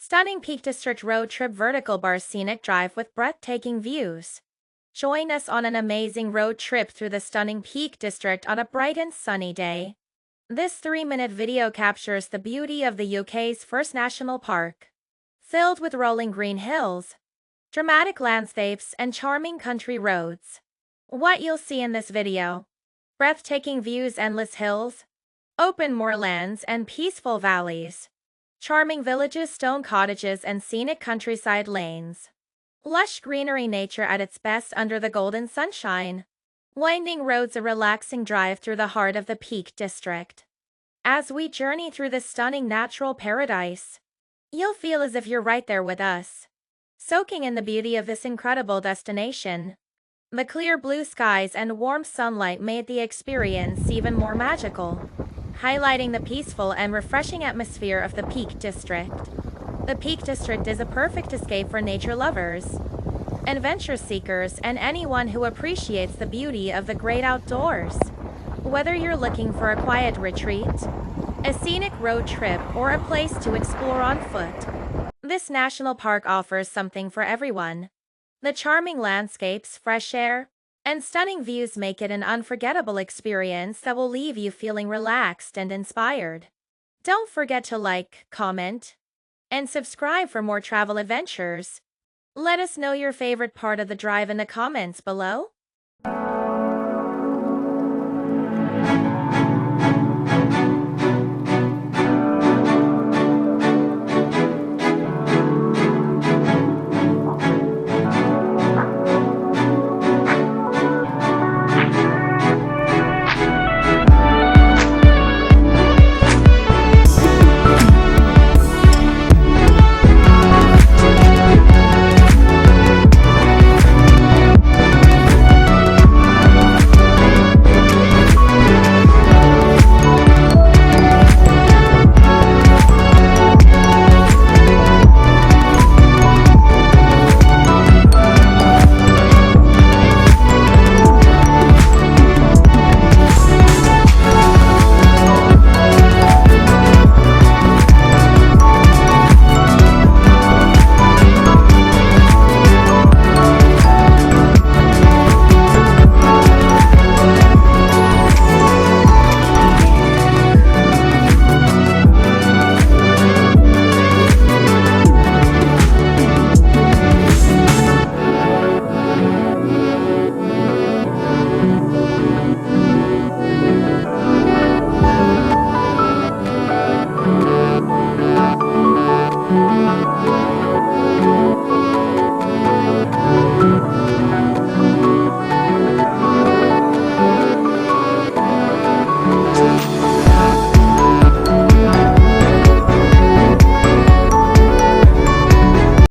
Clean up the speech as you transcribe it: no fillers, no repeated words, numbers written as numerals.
Stunning Peak District road trip vertical bar scenic drive with breathtaking views. Join us on an amazing road trip through the stunning Peak District on a bright and sunny day. This 3-minute video captures the beauty of the UK's first national park. Filled with rolling green hills, dramatic landscapes, and charming country roads. What you'll see in this video: breathtaking views, endless hills, open moorlands, and peaceful valleys. Charming villages, stone cottages, and scenic countryside lanes. Lush greenery, nature at its best under the golden sunshine. Winding roads, a relaxing drive through the heart of the Peak District. As we journey through this stunning natural paradise, you'll feel as if you're right there with us, soaking in the beauty of this incredible destination. The clear blue skies and warm sunlight made the experience even more magical, highlighting the peaceful and refreshing atmosphere of the Peak District. The Peak District is a perfect escape for nature lovers, adventure seekers, and anyone who appreciates the beauty of the great outdoors. Whether you're looking for a quiet retreat, a scenic road trip, or a place to explore on foot, this national park offers something for everyone. The charming landscapes, fresh air, and stunning views make it an unforgettable experience that will leave you feeling relaxed and inspired. Don't forget to like, comment, and subscribe for more travel adventures. Let us know your favorite part of the drive in the comments below.